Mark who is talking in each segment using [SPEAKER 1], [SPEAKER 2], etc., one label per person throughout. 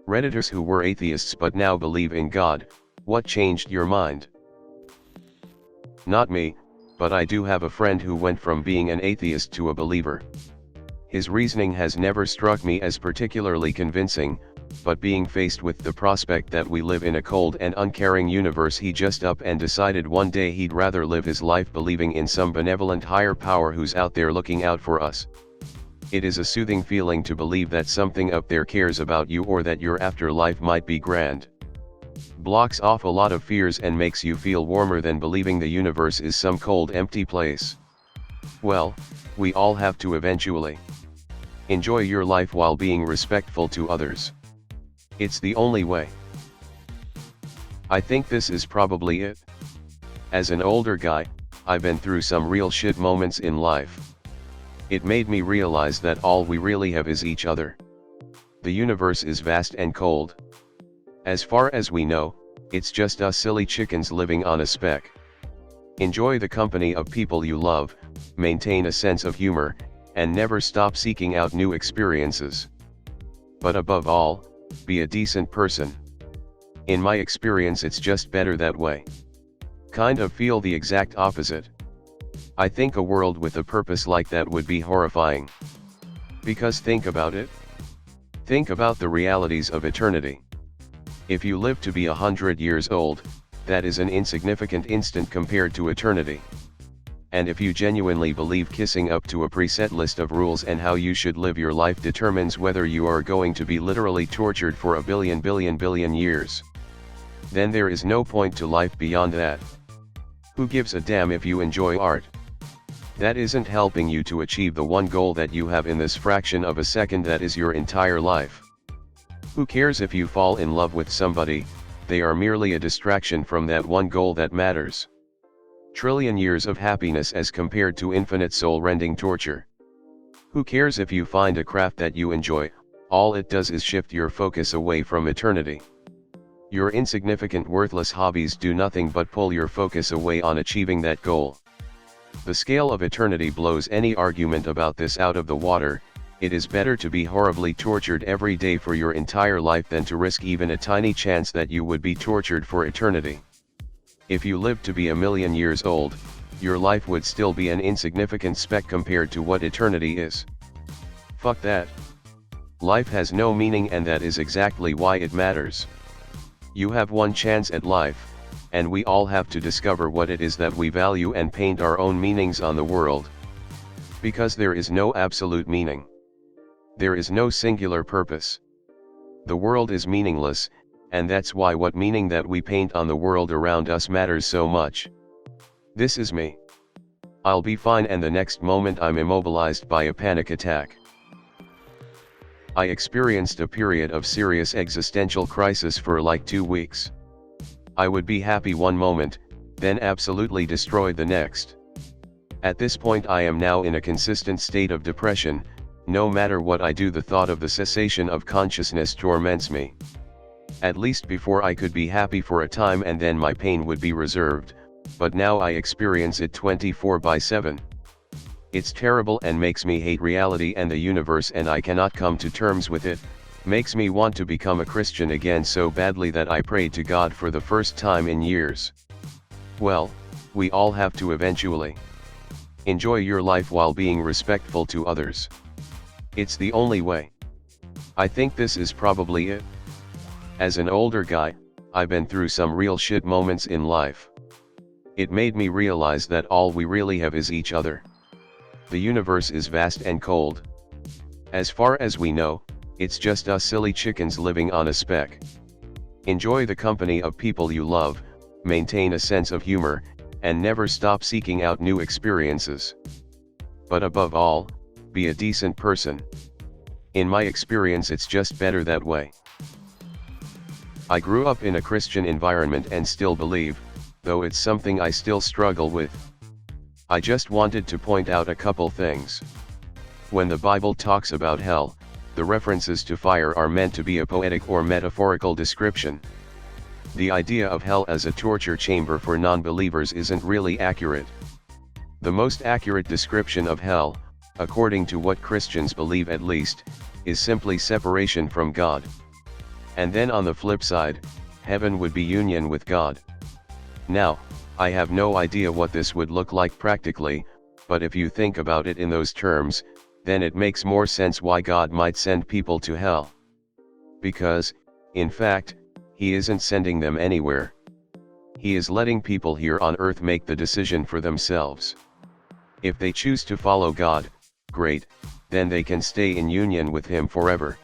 [SPEAKER 1] Redditors who were atheists but now believe in God, what changed your mind? Not me, but I do have a friend who went from being an atheist to a believer. His reasoning has never struck me as particularly convincing, but being faced with the prospect that we live in a cold and uncaring universe, he just up and decided one day he'd rather live his life believing in some benevolent higher power who's out there looking out for us. It is a soothing feeling to believe that something up there cares about you or that your afterlife might be grand. Blocks off a lot of fears and makes you feel warmer than believing the universe is some cold empty place. Well, we all have to eventually. Enjoy your life while being respectful to others. It's the only way. I think this is probably it. As an older guy, I've been through some real shit moments in life. It made me realize that all we really have is each other. The universe is vast and cold. As far as we know, it's just us silly chickens living on a speck. Enjoy the company of people you love, maintain a sense of humor, and never stop seeking out new experiences. But above all, be a decent person. In my experience, it's just better that way. Kind of feel the exact opposite. I think a world with a purpose like that would be horrifying. Because think about it. Think about the realities of eternity. If you live to be 100 years old, that is an insignificant instant compared to eternity. And if you genuinely believe kissing up to a preset list of rules and how you should live your life determines whether you are going to be literally tortured for a billion years, then there is no point to life beyond that. Who gives a damn if you enjoy art? That isn't helping you to achieve the one goal that you have in this fraction of a second that is your entire life. Who cares if you fall in love with somebody? They are merely a distraction from that one goal that matters. Trillion years of happiness as compared to infinite soul-rending torture. Who cares if you find a craft that you enjoy? All it does is shift your focus away from eternity. Your insignificant, worthless hobbies do nothing but pull your focus away on achieving that goal. The scale of eternity blows any argument about this out of the water. It is better to be horribly tortured every day for your entire life than to risk even a tiny chance that you would be tortured for eternity. If you lived to be 1,000,000 years old, your life would still be an insignificant speck compared to what eternity is. Fuck that. Life has no meaning, and that is exactly why it matters. You have one chance at life, and we all have to discover what it is that we value and paint our own meanings on the world. Because there is no absolute meaning. There is no singular purpose. The world is meaningless, and that's why what meaning that we paint on the world around us matters so much. This is me. I'll be fine, and the next moment I'm immobilized by a panic attack. I experienced a period of serious existential crisis for like 2 weeks. I would be happy one moment, then absolutely destroyed the next. At this point I am now in a consistent state of depression. No matter what I do, the thought of the cessation of consciousness torments me. At least before I could be happy for a time and then my pain would be reserved, but now I experience it 24/7. It's terrible and makes me hate reality and the universe, and I cannot come to terms with it. Makes me want to become a Christian again so badly that I prayed to God for the first time in years. Well, we all have to eventually. Enjoy your life while being respectful to others. It's the only way. I think this is probably it. As an older guy, I've been through some real shit moments in life. It made me realize that all we really have is each other. The universe is vast and cold. As far as we know, it's just us silly chickens living on a speck. Enjoy the company of people you love, maintain a sense of humor, and never stop seeking out new experiences. But above all, be a decent person. In my experience, it's just better that way. I grew up in a Christian environment and still believe, though it's something I still struggle with. I just wanted to point out a couple things. When the Bible talks about hell, the references to fire are meant to be a poetic or metaphorical description. The idea of hell as a torture chamber for non-believers isn't really accurate. The most accurate description of hell, according to what Christians believe at least, is simply separation from God. And then on the flip side, heaven would be union with God. Now, I have no idea what this would look like practically, but if you think about it in those terms, then it makes more sense why God might send people to hell. Because, in fact, He isn't sending them anywhere. He is letting people here on earth make the decision for themselves. If they choose to follow God, great, then they can stay in union with Him forever.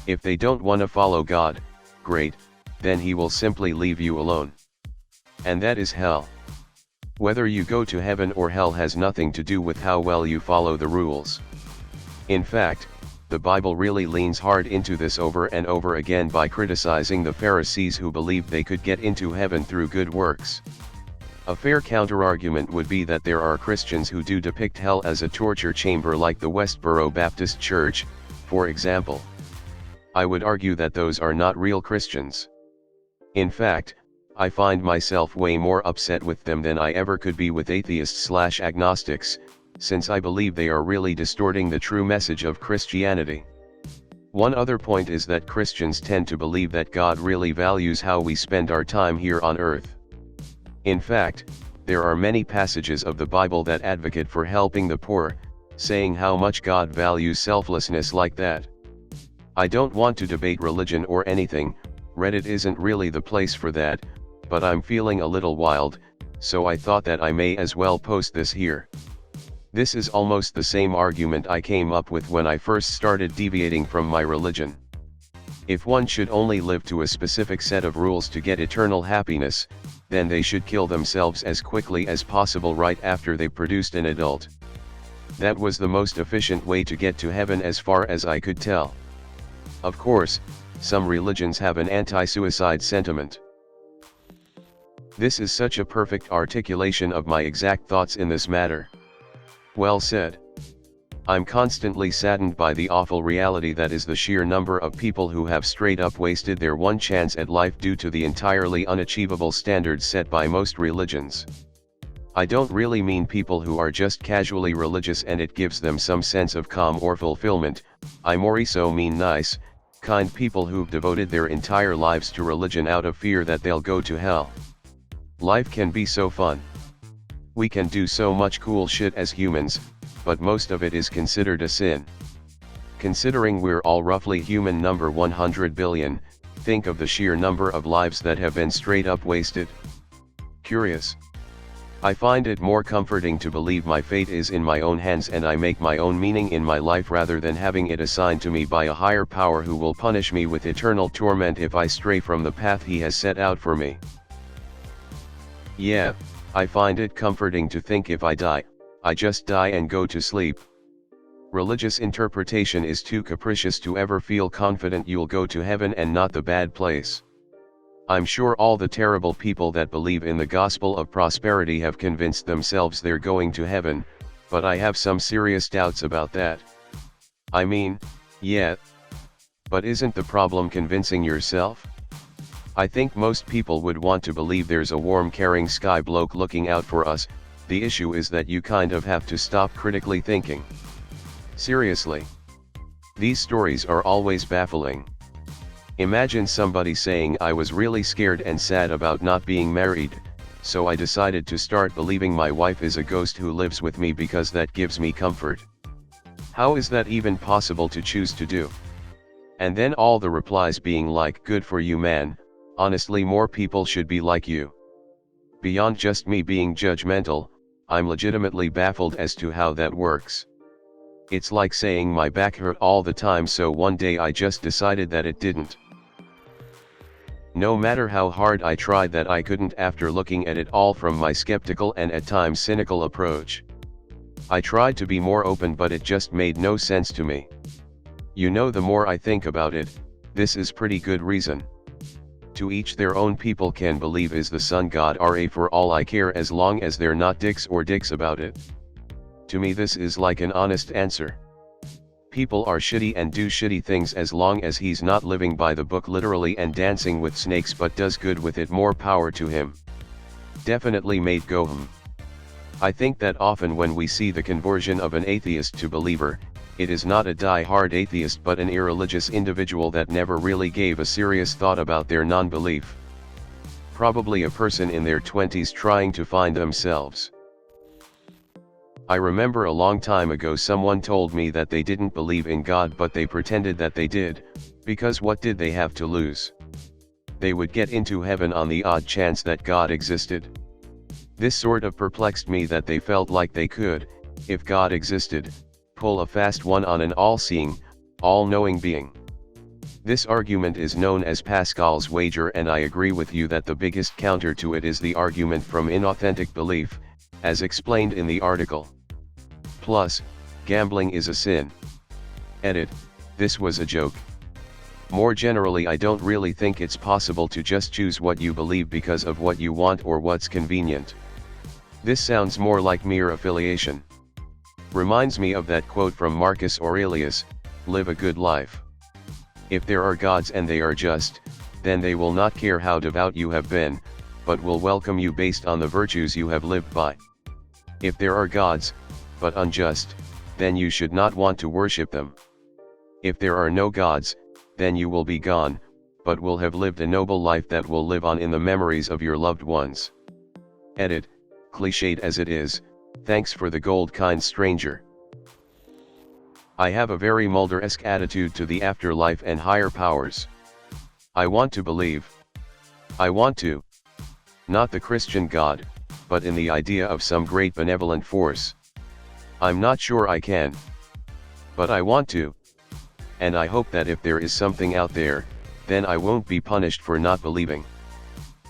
[SPEAKER 1] If they don't want to follow God, great, then He will simply leave you alone. And that is hell. Whether you go to heaven or hell has nothing to do with how well you follow the rules. In fact, the Bible really leans hard into this over and over again by criticizing the Pharisees who believed they could get into heaven through good works. A fair counterargument would be that there are Christians who do depict hell as a torture chamber like the Westboro Baptist Church, for example. I would argue that those are not real Christians. In fact, I find myself way more upset with them than I ever could be with atheists/agnostics, since I believe they are really distorting the true message of Christianity. One other point is that Christians tend to believe that God really values how we spend our time here on earth. In fact, there are many passages of the Bible that advocate for helping the poor, saying how much God values selflessness like that. I don't want to debate religion or anything, Reddit isn't really the place for that, but I'm feeling a little wild, so I thought that I may as well post this here. This is almost the same argument I came up with when I first started deviating from my religion. If one should only live to a specific set of rules to get eternal happiness, then they should kill themselves as quickly as possible right after they produced an adult. That was the most efficient way to get to heaven as far as I could tell. Of course, some religions have an anti-suicide sentiment. This is such a perfect articulation of my exact thoughts in this matter. Well said. I'm constantly saddened by the awful reality that is the sheer number of people who have straight up wasted their one chance at life due to the entirely unachievable standards set by most religions. I don't really mean people who are just casually religious and it gives them some sense of calm or fulfillment. I more so mean nice, kind people who've devoted their entire lives to religion out of fear that they'll go to hell. Life can be so fun. We can do so much cool shit as humans, but most of it is considered a sin. Considering we're all roughly human number 100 billion, think of the sheer number of lives that have been straight up wasted. Curious. I find it more comforting to believe my fate is in my own hands and I make my own meaning in my life rather than having it assigned to me by a higher power who will punish me with eternal torment if I stray from the path he has set out for me. Yeah, I find it comforting to think if I die, I just die and go to sleep. Religious interpretation is too capricious to ever feel confident you'll go to heaven and not the bad place. I'm sure all the terrible people that believe in the gospel of prosperity have convinced themselves they're going to heaven, but I have some serious doubts about that. I mean, yeah. But isn't the problem convincing yourself? I think most people would want to believe there's a warm caring sky bloke looking out for us. The issue is that you kind of have to stop critically thinking. Seriously. These stories are always baffling. Imagine somebody saying I was really scared and sad about not being married, so I decided to start believing my wife is a ghost who lives with me because that gives me comfort. How is that even possible to choose to do? And then all the replies being like, good for you man, honestly more people should be like you. Beyond just me being judgmental, I'm legitimately baffled as to how that works. It's like saying my back hurt all the time so one day I just decided that it didn't. No matter how hard I tried that I couldn't after looking at it all from my skeptical and at times cynical approach. I tried to be more open but it just made no sense to me. You know, the more I think about it, this is pretty good reason. To each their own, people can believe is the sun god ra for all I care as long as they're not dicks or dicks about it. To me this is like an honest answer. People are shitty and do shitty things as long as he's not living by the book literally and dancing with snakes but does good with it, more power to him. Definitely made go hum. I think that often when we see the conversion of an atheist to believer, it is not a die-hard atheist but an irreligious individual that never really gave a serious thought about their non-belief. Probably a person in their 20s trying to find themselves. I remember a long time ago someone told me that they didn't believe in God but they pretended that they did, because what did they have to lose? They would get into heaven on the odd chance that God existed. This sort of perplexed me that they felt like they could, if God existed, pull a fast one on an all-seeing, all-knowing being. This argument is known as Pascal's Wager, and I agree with you that the biggest counter to it is the argument from inauthentic belief, as explained in the article. Plus, gambling is a sin. Edit, this was a joke. More generally, I don't really think it's possible to just choose what you believe because of what you want or what's convenient. This sounds more like mere affiliation. Reminds me of that quote from Marcus Aurelius, "Live a good life. If there are gods and they are just, then they will not care how devout you have been, but will welcome you based on the virtues you have lived by. If there are gods, but unjust, then you should not want to worship them. If there are no gods, then you will be gone, but will have lived a noble life that will live on in the memories of your loved ones." Edit, cliched as it is, thanks for the gold, kind stranger. I have a very Mulder-esque attitude to the afterlife and higher powers. I want to believe. I want to. Not the Christian God, but in the idea of some great benevolent force. I'm not sure I can. But I want to. And I hope that if there is something out there, then I won't be punished for not believing.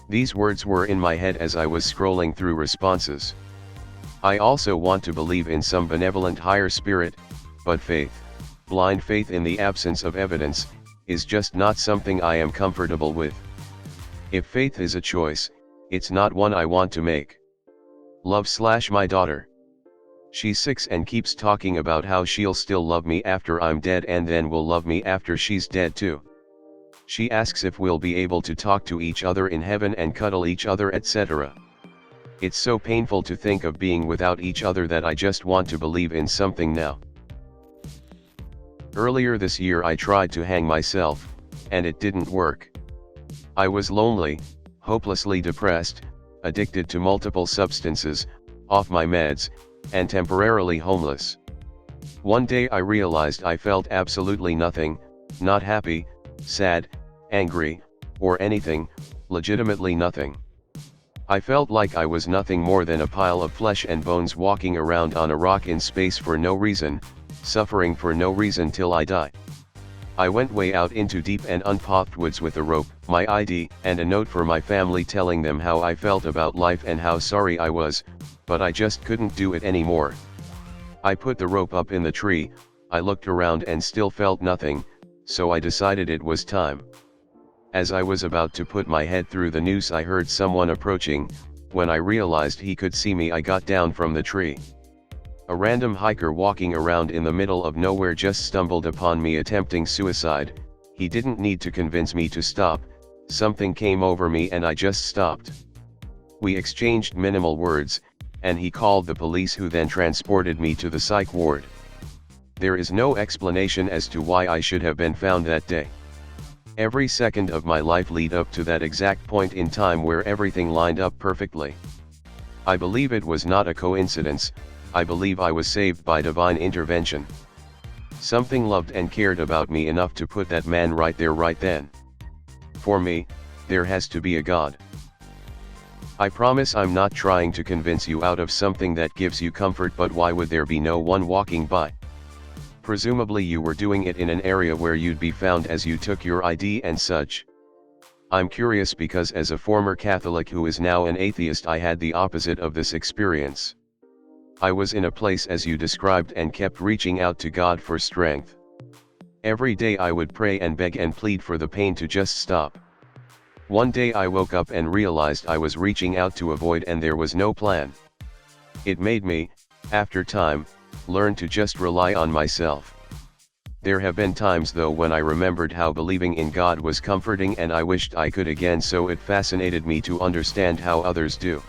[SPEAKER 1] These words were in my head as I was scrolling through responses. I also want to believe in some benevolent higher spirit, but faith, blind faith in the absence of evidence, is just not something I am comfortable with. If faith is a choice, it's not one I want to make. Love/my daughter. She's 6 and keeps talking about how she'll still love me after I'm dead and then will love me after she's dead too. She asks if we'll be able to talk to each other in heaven and cuddle each other, etc. It's so painful to think of being without each other that I just want to believe in something now. Earlier this year I tried to hang myself, and it didn't work. I was lonely, hopelessly depressed, addicted to multiple substances, off my meds, and temporarily homeless. One day I realized I felt absolutely nothing, not happy, sad, angry, or anything, legitimately nothing. I felt like I was nothing more than a pile of flesh and bones walking around on a rock in space for no reason, suffering for no reason till I die. I went way out into deep and unpathed woods with a rope, my ID, and a note for my family telling them how I felt about life and how sorry I was, but I just couldn't do it anymore. I put the rope up in the tree, I looked around and still felt nothing, so I decided it was time. As I was about to put my head through the noose I heard someone approaching. When I realized he could see me I got down from the tree. A random hiker walking around in the middle of nowhere just stumbled upon me attempting suicide. He didn't need to convince me to stop, something came over me and I just stopped. We exchanged minimal words, and he called the police who then transported me to the psych ward. There is no explanation as to why I should have been found that day. Every second of my life lead up to that exact point in time where everything lined up perfectly. I believe it was not a coincidence, I believe I was saved by divine intervention. Something loved and cared about me enough to put that man right there right then. For me, there has to be a God. I promise I'm not trying to convince you out of something that gives you comfort, but why would there be no one walking by? Presumably you were doing it in an area where you'd be found as you took your ID and such. I'm curious because as a former Catholic who is now an atheist I had the opposite of this experience. I was in a place as you described and kept reaching out to God for strength. Every day I would pray and beg and plead for the pain to just stop. One day I woke up and realized I was reaching out to avoid and there was no plan. It made me, after time, learn to just rely on myself. There have been times though when I remembered how believing in God was comforting and I wished I could again, so it fascinated me to understand how others do.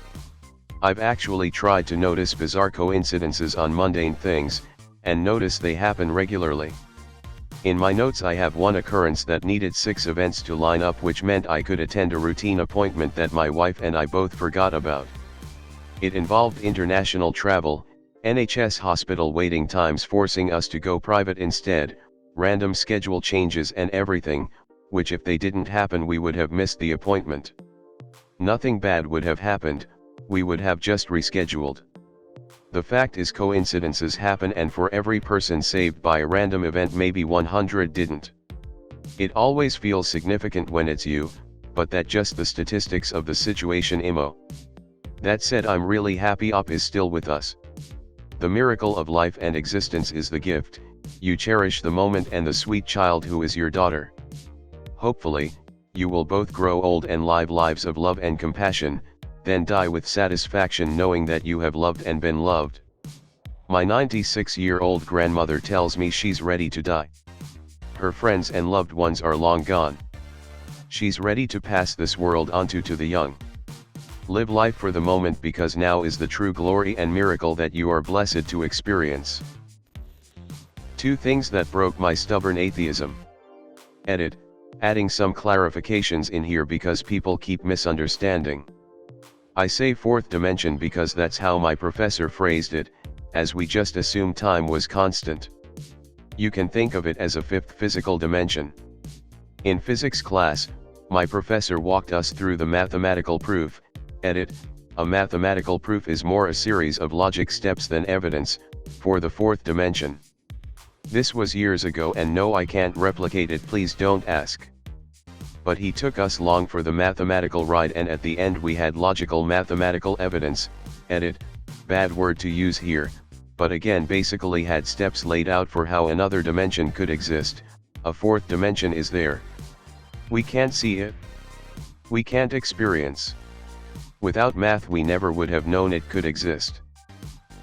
[SPEAKER 1] I've actually tried to notice bizarre coincidences on mundane things, and notice they happen regularly. In my notes I have one occurrence that needed 6 events to line up, which meant I could attend a routine appointment that my wife and I both forgot about. It involved international travel, NHS hospital waiting times forcing us to go private instead, random schedule changes and everything, which if they didn't happen we would have missed the appointment. Nothing bad would have happened, we would have just rescheduled. The fact is coincidences happen, and for every person saved by a random event maybe 100 didn't. It always feels significant when it's you, but that's just the statistics of the situation imo. That said, I'm really happy Op is still with us. The miracle of life and existence is the gift, you cherish the moment and the sweet child who is your daughter. Hopefully, you will both grow old and live lives of love and compassion, then die with satisfaction knowing that you have loved and been loved. My 96-year-old grandmother tells me she's ready to die. Her friends and loved ones are long gone. She's ready to pass this world on to the young. Live life for the moment, because now is the true glory and miracle that you are blessed to experience. 2 things that broke my stubborn atheism. Edit, adding some clarifications in here because people keep misunderstanding. I say 4th dimension because that's how my professor phrased it, as we just assumed time was constant. You can think of it as a 5th physical dimension. In physics class, my professor walked us through the mathematical proof. Edit, a mathematical proof is more a series of logic steps than evidence, for the 4th dimension. This was years ago and no, I can't replicate it, please don't ask. But he took us along for the mathematical ride, and at the end we had logical mathematical evidence. Edit, bad word to use here, but again basically had steps laid out for how another dimension could exist. A 4th dimension is there. We can't see it. We can't experience. Without math we never would have known it could exist.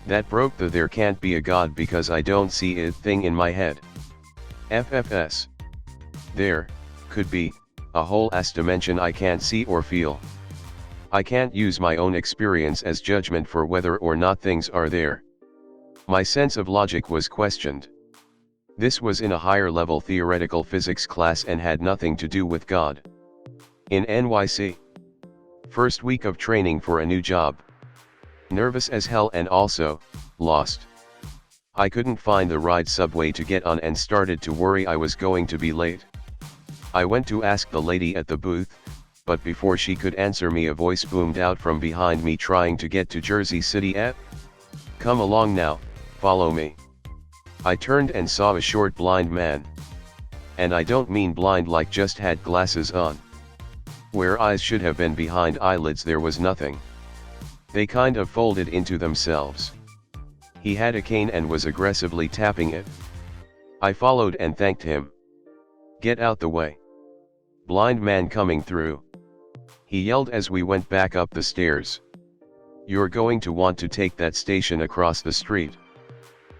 [SPEAKER 1] That broke the there can't be a God because I don't see it thing in my head. FFS. There, could be, a whole ass dimension I can't see or feel. I can't use my own experience as judgment for whether or not things are there. My sense of logic was questioned. This was in a higher level theoretical physics class and had nothing to do with God. In NYC. First week of training for a new job. Nervous as hell and also, lost. I couldn't find the right subway to get on and started to worry I was going to be late. I went to ask the lady at the booth, but before she could answer me a voice boomed out from behind me trying to get to Jersey City at. Come along now, follow me. I turned and saw a short blind man. And I don't mean blind like just had glasses on. Where eyes should have been behind eyelids there was nothing. They kind of folded into themselves. He had a cane and was aggressively tapping it. I followed and thanked him. Get out the way. Blind man coming through. He yelled as we went back up the stairs. You're going to want to take that station across the street.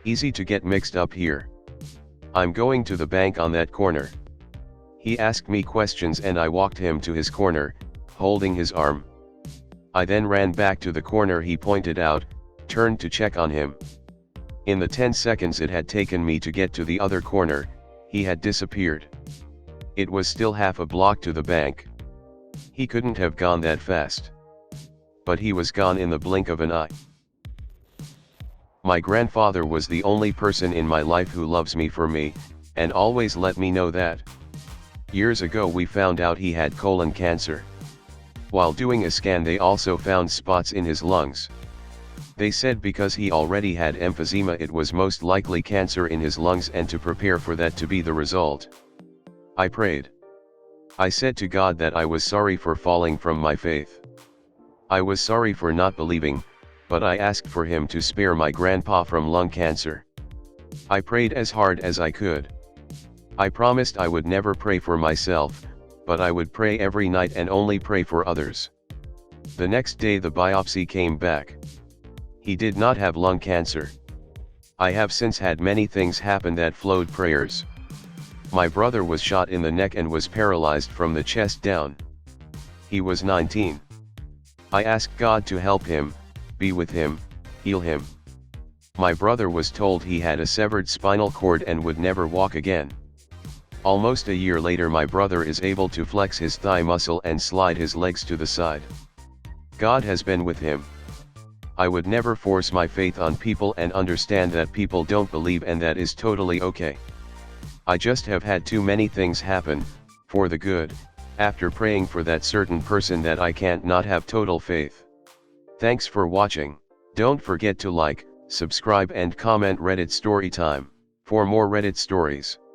[SPEAKER 1] Easy to get mixed up here. I'm going to the bank on that corner. He asked me questions and I walked him to his corner, holding his arm. I then ran back to the corner he pointed out, turned to check on him. In the 10 seconds it had taken me to get to the other corner, he had disappeared. It was still half a block to the bank. He couldn't have gone that fast. But he was gone in the blink of an eye. My grandfather was the only person in my life who loves me for me, and always let me know that. Years ago we found out he had colon cancer. While doing a scan they also found spots in his lungs. They said because he already had emphysema it was most likely cancer in his lungs, and to prepare for that to be the result. I prayed. I said to God that I was sorry for falling from my faith. I was sorry for not believing, but I asked for him to spare my grandpa from lung cancer. I prayed as hard as I could. I promised I would never pray for myself, but I would pray every night and only pray for others. The next day the biopsy came back. He did not have lung cancer. I have since had many things happen that flowed prayers. My brother was shot in the neck and was paralyzed from the chest down. He was 19. I asked God to help him, be with him, heal him. My brother was told he had a severed spinal cord and would never walk again. Almost a year later my brother is able to flex his thigh muscle and slide his legs to the side. God has been with him. I would never force my faith on people and understand that people don't believe, and that is totally okay. I just have had too many things happen, for the good, after praying for that certain person, that I can't not have total faith. Thanks for watching. Don't forget to like, subscribe and comment Reddit Story Time for more Reddit stories.